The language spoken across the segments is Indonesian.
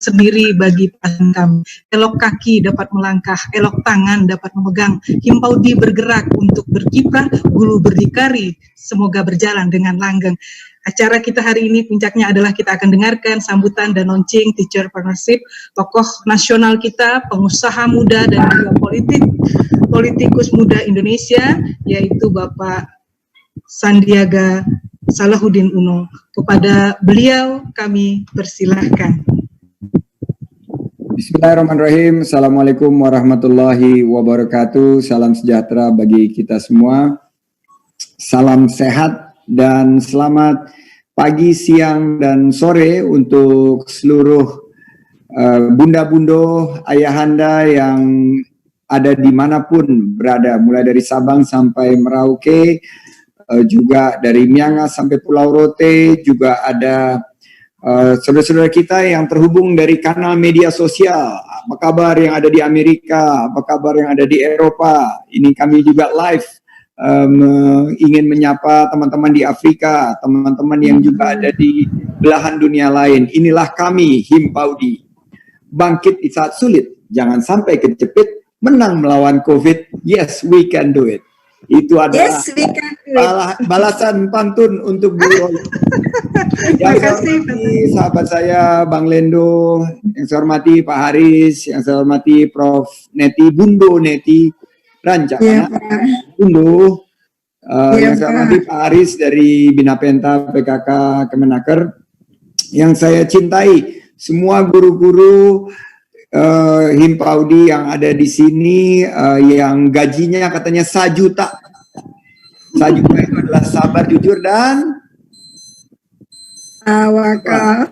sendiri bagi pasien kami. Elok kaki dapat melangkah, elok tangan dapat memegang. Himpaudi bergerak untuk berkiprah, guru berdikari, semoga berjalan dengan langgeng. Acara kita hari ini puncaknya adalah kita akan dengarkan sambutan dan launching Teacher Partnership, tokoh nasional kita, pengusaha muda dan juga politikus muda Indonesia, yaitu Bapak Sandiaga Salahuddin Uno. Kepada beliau kami persilahkan. Bismillahirrahmanirrahim. Assalamualaikum warahmatullahi wabarakatuh. Salam sejahtera bagi kita semua. Salam sehat dan selamat pagi, siang, dan sore untuk seluruh bunda-bundo, ayahanda yang ada dimanapun berada, mulai dari Sabang sampai Merauke, juga dari Miangas sampai Pulau Rote, juga ada saudara-saudara kita yang terhubung dari kanal media sosial. Apa kabar yang ada di Amerika, apa kabar yang ada di Eropa. Ini kami juga live ingin menyapa teman-teman di Afrika, teman-teman yang juga ada di belahan dunia lain. Inilah kami, Himpaudi. Bangkit di saat sulit, jangan sampai kejepit, menang melawan COVID. Yes, we can do it. Itu adalah balasan pantun untuk Bu. Yang saya hormati sahabat saya Bang Lendo, yang saya hormati Pak Haris, yang saya hormati Prof. Neti, Bundo Neti Rancana, Bundo, yang saya hormati Pak Haris dari Binapenta PKK Kemenaker, yang saya cintai semua guru-guru Himpaudi yang ada di sini, yang gajinya katanya 1 juta. 1 juta itu adalah sabar, jujur, dan tawakal.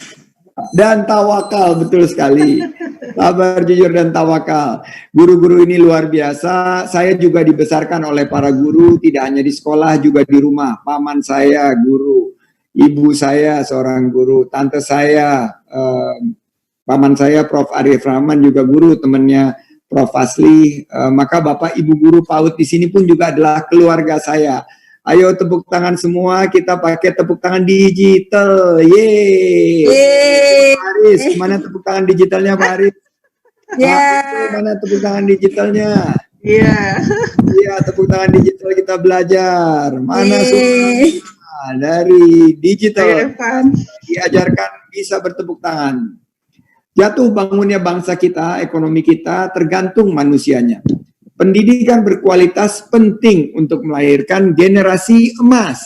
Dan tawakal, betul sekali. Sabar, jujur, dan tawakal. Guru-guru ini luar biasa. Saya juga dibesarkan oleh para guru, tidak hanya di sekolah, juga di rumah. Paman saya guru, ibu saya seorang guru, tante saya, paman saya Prof. Arif Rahman juga guru, temannya Prof. Asli. Maka Bapak Ibu guru PAUD di sini pun juga adalah keluarga saya. Ayo tepuk tangan semua, kita pakai tepuk tangan digital. Yeay. Pak Haris, mana tepuk tangan digitalnya Pak Haris? Mana tepuk tangan digitalnya? Iya, tepuk tangan digital kita belajar. Mana semua dari digital diajarkan bisa bertepuk tangan. Jatuh bangunnya bangsa kita, ekonomi kita tergantung manusianya. Pendidikan berkualitas penting untuk melahirkan generasi emas.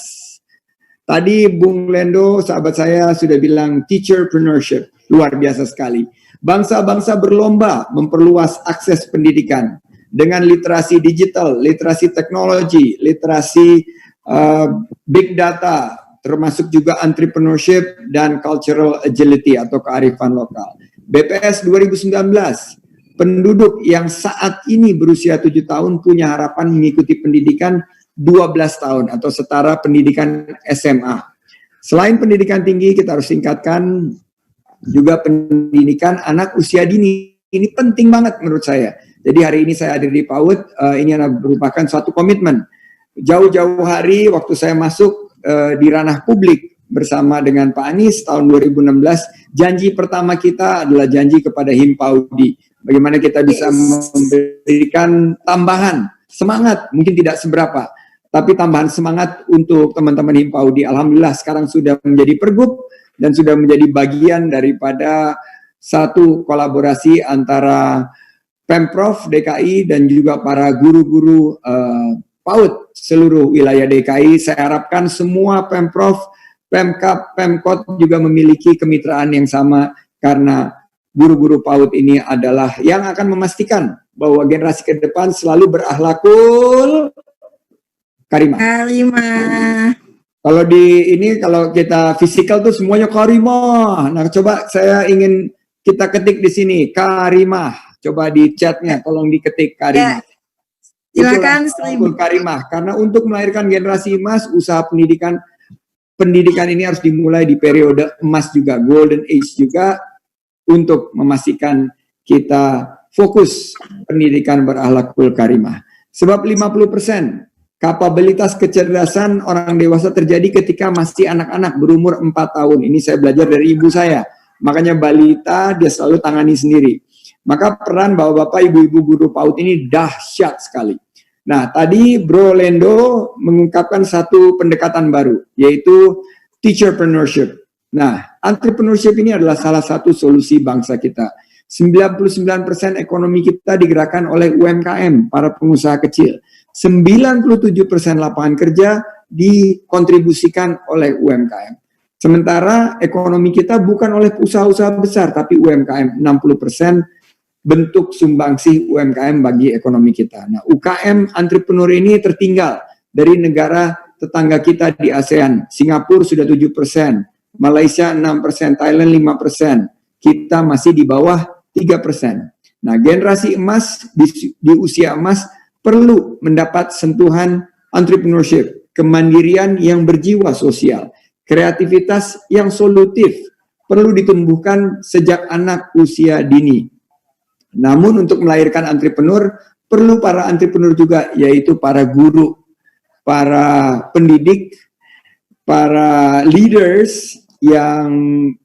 Tadi Bung Lendo, sahabat saya, sudah bilang teacherpreneurship, luar biasa sekali. Bangsa-bangsa berlomba memperluas akses pendidikan dengan literasi digital, literasi teknologi, literasi big data, termasuk juga entrepreneurship dan cultural agility atau kearifan lokal. BPS 2019, penduduk yang saat ini berusia 7 tahun punya harapan mengikuti pendidikan 12 tahun atau setara pendidikan SMA. Selain pendidikan tinggi, kita harus tingkatkan juga pendidikan anak usia dini. Ini penting banget menurut saya. Jadi hari ini saya hadir di PAUD, ini merupakan suatu komitmen. Jauh-jauh hari waktu saya masuk di ranah publik bersama dengan Pak Anies tahun 2016, janji pertama kita adalah janji kepada Himpaudi. Bagaimana kita bisa memberikan tambahan semangat, mungkin tidak seberapa, tapi tambahan semangat untuk teman-teman Himpaudi. Alhamdulillah sekarang sudah menjadi pergub dan sudah menjadi bagian daripada satu kolaborasi antara Pemprov DKI dan juga para guru-guru PAUD seluruh wilayah DKI. Saya harapkan semua Pemprov, Pemkab, Pemkot juga memiliki kemitraan yang sama, karena guru-guru PAUD ini adalah yang akan memastikan bahwa generasi ke depan selalu berakhlakul karimah. Kalau di ini, kalau kita fisikal tuh semuanya karimah. Nah, coba saya ingin kita ketik di sini karimah. Coba di chatnya tolong diketik karimah. Silakan karimah. Karena untuk melahirkan generasi emas, usaha pendidikan ini harus dimulai di periode emas juga, golden age juga, untuk memastikan kita fokus pendidikan berakhlakul karimah. Sebab 50% kapabilitas kecerdasan orang dewasa terjadi ketika masih anak-anak berumur 4 tahun. Ini saya belajar dari ibu saya. Makanya balita dia selalu tangani sendiri. Maka peran bapak-bapak, ibu-ibu guru PAUD ini dahsyat sekali. Nah, tadi Bro Lendo mengungkapkan satu pendekatan baru, yaitu teacherpreneurship. Nah, entrepreneurship ini adalah salah satu solusi bangsa kita. 99% ekonomi kita digerakkan oleh UMKM, para pengusaha kecil. 97% lapangan kerja dikontribusikan oleh UMKM. Sementara ekonomi kita bukan oleh usaha-usaha besar, tapi UMKM 60% bentuk sumbangsih UMKM bagi ekonomi kita. Nah, UKM entrepreneur ini tertinggal dari negara tetangga kita di ASEAN. Singapura sudah 7%, Malaysia 6%, Thailand 5%. Kita masih di bawah 3%. Nah, generasi emas di usia emas perlu mendapat sentuhan entrepreneurship, kemandirian yang berjiwa sosial, kreativitas yang solutif, perlu ditumbuhkan sejak anak usia dini. Namun untuk melahirkan entrepreneur, perlu para entrepreneur juga, yaitu para guru, para pendidik, para leaders yang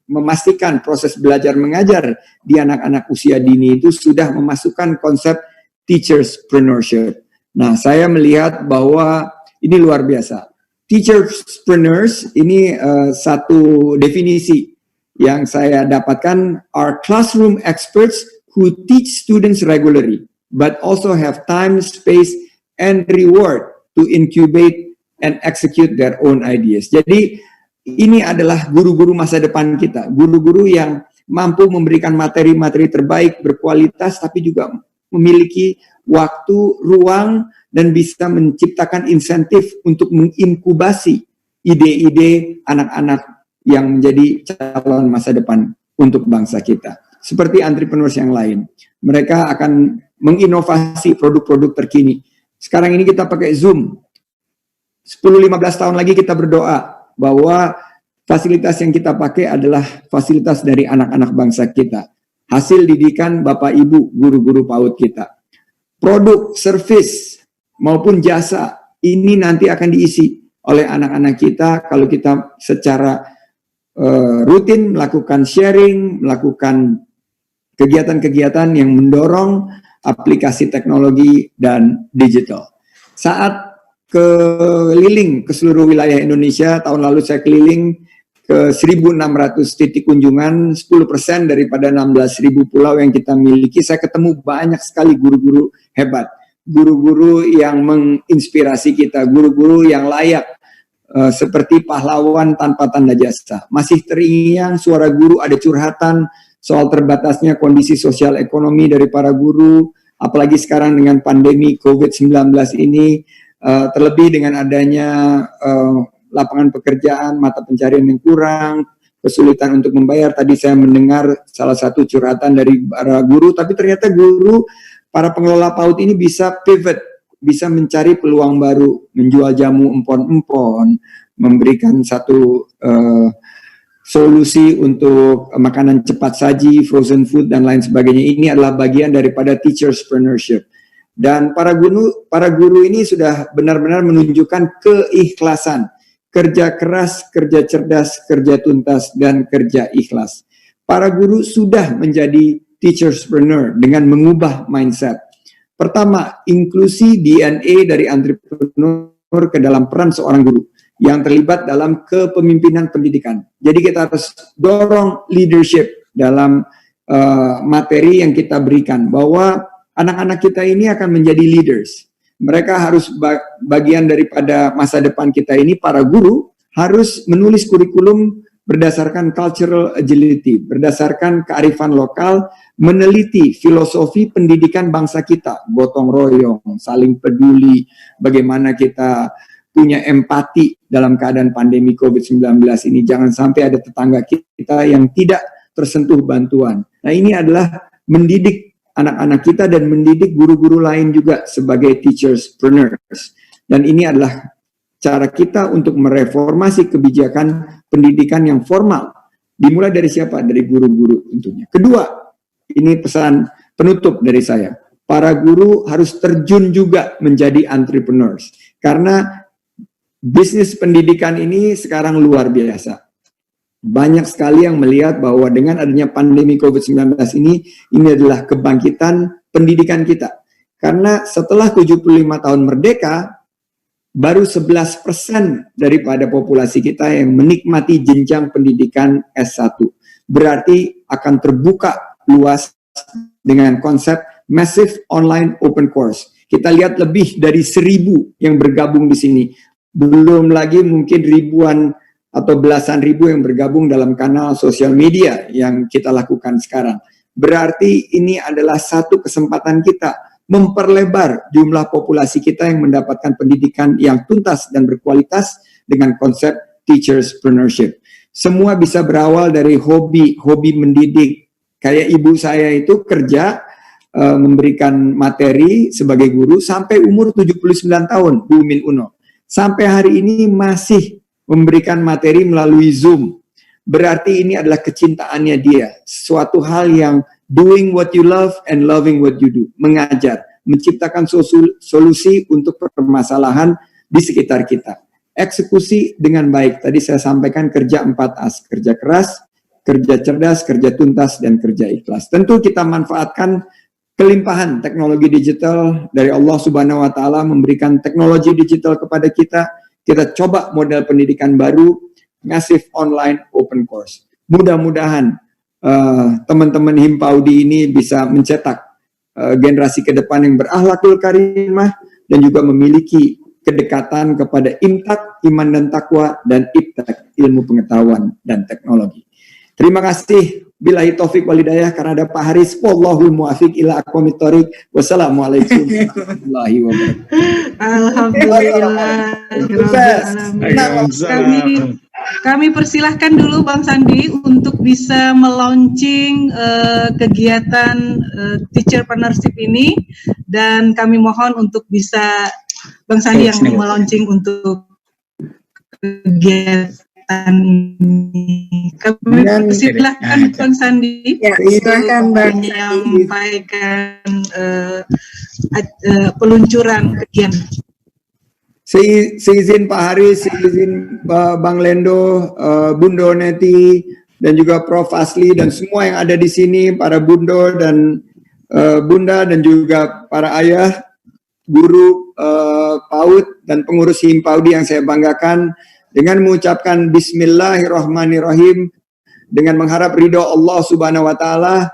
memastikan proses belajar mengajar di anak-anak usia dini itu sudah memasukkan konsep teacherspreneurship. Nah, saya melihat bahwa ini luar biasa. Teacherspreneurs ini satu definisi yang saya dapatkan, are classroom experts who teach students regularly, but also have time, space, and reward to incubate and execute their own ideas. Jadi, ini adalah guru-guru masa depan kita, guru-guru yang mampu memberikan materi-materi terbaik, berkualitas, tapi juga memiliki waktu, ruang, dan bisa menciptakan insentif untuk menginkubasi ide-ide anak-anak yang menjadi calon masa depan untuk bangsa kita. Seperti entrepreneurs yang lain. Mereka akan menginovasi produk-produk terkini. Sekarang ini kita pakai Zoom. 10-15 tahun lagi kita berdoa bahwa fasilitas yang kita pakai adalah fasilitas dari anak-anak bangsa kita. Hasil didikan Bapak Ibu, guru-guru PAUD kita. Produk, service, maupun jasa, ini nanti akan diisi oleh anak-anak kita kalau kita secara rutin melakukan sharing, melakukan kegiatan-kegiatan yang mendorong aplikasi teknologi dan digital. Saat keliling ke seluruh wilayah Indonesia, tahun lalu saya keliling ke 1.600 titik kunjungan, 10% daripada 16.000 pulau yang kita miliki, saya ketemu banyak sekali guru-guru hebat, guru-guru yang menginspirasi kita, guru-guru yang layak, seperti pahlawan tanpa tanda jasa. Masih terngiang suara guru, ada curhatan soal terbatasnya kondisi sosial ekonomi dari para guru, apalagi sekarang dengan pandemi COVID-19 ini, terlebih dengan adanya lapangan pekerjaan, mata pencarian yang kurang, kesulitan untuk membayar. Tadi saya mendengar salah satu curhatan dari para guru, tapi ternyata guru, para pengelola PAUD ini bisa pivot, bisa mencari peluang baru, menjual jamu empon-empon, memberikan satu solusi untuk makanan cepat saji, frozen food, dan lain sebagainya. Ini adalah bagian daripada teacherspreneurship. Dan para guru ini sudah benar-benar menunjukkan keikhlasan, kerja keras, kerja cerdas, kerja tuntas, dan kerja ikhlas. Para guru sudah menjadi teacherspreneur dengan mengubah mindset. Pertama, inklusi DNA dari entrepreneur ke dalam peran seorang guru yang terlibat dalam kepemimpinan pendidikan. Jadi kita harus dorong leadership dalam materi yang kita berikan, bahwa anak-anak kita ini akan menjadi leaders. Mereka harus bagian daripada masa depan kita ini. Para guru harus menulis kurikulum berdasarkan cultural agility, berdasarkan kearifan lokal, meneliti filosofi pendidikan bangsa kita, gotong royong, saling peduli, bagaimana kita punya empati dalam keadaan pandemi COVID-19 ini. Jangan sampai ada tetangga kita yang tidak tersentuh bantuan. Nah, ini adalah mendidik anak-anak kita dan mendidik guru-guru lain juga sebagai teacherspreneurs. Dan ini adalah cara kita untuk mereformasi kebijakan pendidikan yang formal. Dimulai dari siapa? Dari guru-guru tentunya. Kedua, ini pesan penutup dari saya. Para guru harus terjun juga menjadi entrepreneurs. Karena bisnis pendidikan ini sekarang luar biasa. banyak sekali yang melihat bahwa dengan adanya pandemi COVID-19 ini adalah kebangkitan pendidikan kita. Karena setelah 75 tahun merdeka, baru 11% daripada populasi kita yang menikmati jenjang pendidikan S1. Berarti akan terbuka luas dengan konsep Massive Online Open Course. Kita lihat lebih dari 1.000 yang bergabung di sini. Belum lagi mungkin ribuan atau belasan ribu yang bergabung dalam kanal sosial media yang kita lakukan sekarang. Berarti ini adalah satu kesempatan kita memperlebar jumlah populasi kita yang mendapatkan pendidikan yang tuntas dan berkualitas dengan konsep teacherspreneurship. Semua bisa berawal dari hobi mendidik. Kayak ibu saya itu kerja memberikan materi sebagai guru sampai umur 79 tahun, Bu Min Uno. Sampai hari ini masih memberikan materi melalui Zoom. Berarti ini adalah kecintaannya dia. Suatu hal yang doing what you love and loving what you do. Mengajar, menciptakan solusi untuk permasalahan di sekitar kita. Eksekusi dengan baik. Tadi saya sampaikan kerja 4As. Kerja keras, kerja cerdas, kerja tuntas, dan kerja ikhlas. Tentu kita manfaatkan kelimpahan teknologi digital dari Allah Subhanahu wa Ta'ala, memberikan teknologi digital kepada kita. Kita coba model pendidikan baru, Massive Online Open Course. Mudah-mudahan teman-teman Himpaudi ini bisa mencetak generasi ke depan yang berakhlakul karimah dan juga memiliki kedekatan kepada imtak, iman dan takwa, dan ibtak, ilmu pengetahuan dan teknologi. Terima kasih. Billahi taufik walhidayah, karena ada Pak Haris. Wallahul muwaffiq ila aqwamit thoriq. Wassalamualaikum warahmatullahi wabarakatuh. Alhamdulillah. Kami persilahkan dulu Bang Sandi untuk bisa melaunching kegiatan teacherpreneurship ini, dan kami mohon untuk bisa Bang Sandi yang melaunching untuk kegiatan ini. Kami persilahkan Bang Sandi. Ya, silakan Bang Sandi menyampaikan peluncuran kegiatan. Seizin Pak Haris, seizin Bang Lendo, Bundo Neti, dan juga Prof. Asli, dan semua yang ada di sini, para Bundo dan Bunda, dan juga para ayah, guru PAUD, dan pengurus Himpaudi yang saya banggakan, dengan mengucapkan Bismillahirrahmanirrahim, dengan mengharap ridho Allah Subhanahu wa Ta'ala,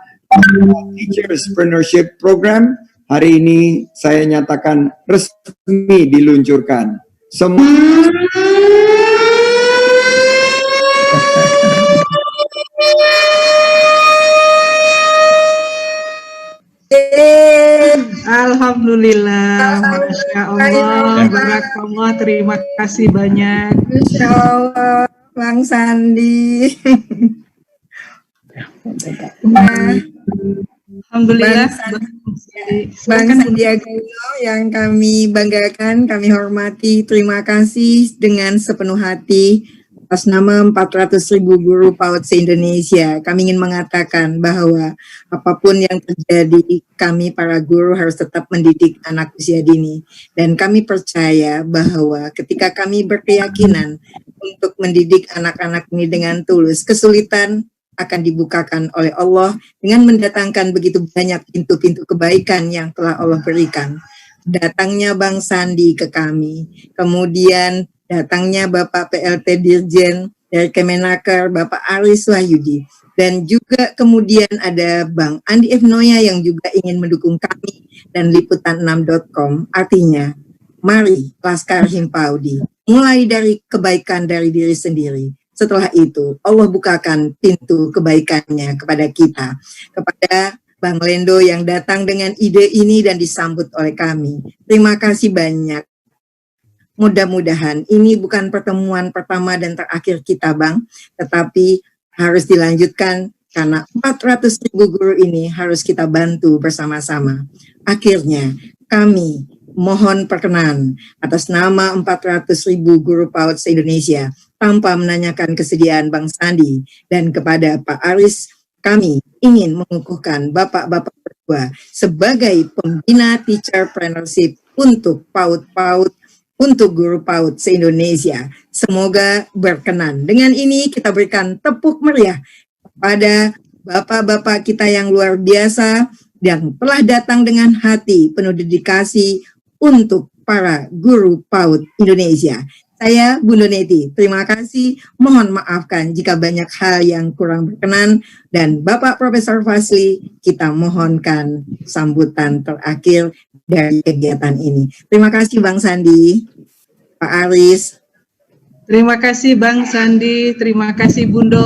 Teacherspreneurship Program hari ini saya nyatakan resmi diluncurkan. Semua Alhamdulillah, Masya Allah, barakallah, terima kasih banyak. Insya Allah, Bang Sandi. Alhamdulillah, Bang Sandiaga Uno yang kami banggakan, kami hormati, terima kasih dengan sepenuh hati atas nama 400.000 guru PAUD se-Indonesia. Kami ingin mengatakan bahwa apapun yang terjadi, kami para guru harus tetap mendidik anak usia dini. Dan kami percaya bahwa ketika kami berkeyakinan untuk mendidik anak-anak ini dengan tulus, kesulitan akan dibukakan oleh Allah dengan mendatangkan begitu banyak pintu-pintu kebaikan yang telah Allah berikan. Datangnya Bang Sandi ke kami, kemudian datangnya Bapak PLT Dirjen dari Kemenaker, Bapak Aris Wahyudi, dan juga kemudian ada Bang Andi F. Noya yang juga ingin mendukung kami dan liputan6.com. Artinya, mari Laskar Himpaudi, mulai dari kebaikan dari diri sendiri. Setelah itu, Allah bukakan pintu kebaikannya kepada kita, kepada Bang Lendo yang datang dengan ide ini dan disambut oleh kami. Terima kasih banyak. Mudah-mudahan ini bukan pertemuan pertama dan terakhir kita, Bang, tetapi harus dilanjutkan karena 400.000 guru ini harus kita bantu bersama-sama. Akhirnya, kami mohon perkenan atas nama 400.000 guru PAUD se-Indonesia tanpa menanyakan kesediaan Bang Sandi dan kepada Pak Aris, kami ingin mengukuhkan Bapak-Bapak berdua sebagai pembina teacherpreneurship untuk PAUD-PAUD untuk guru PAUD se-Indonesia. Semoga berkenan. Dengan ini kita berikan tepuk meriah kepada bapak-bapak kita yang luar biasa yang telah datang dengan hati penuh dedikasi untuk para guru PAUD Indonesia. Saya Bunda Neti, terima kasih. Mohon maafkan jika banyak hal yang kurang berkenan. Dan Bapak Profesor Fazli, kita mohonkan sambutan terakhir dari kegiatan ini. Terima kasih Bang Sandi, Pak Aris. Terima kasih Bang Sandi, terima kasih Bundo.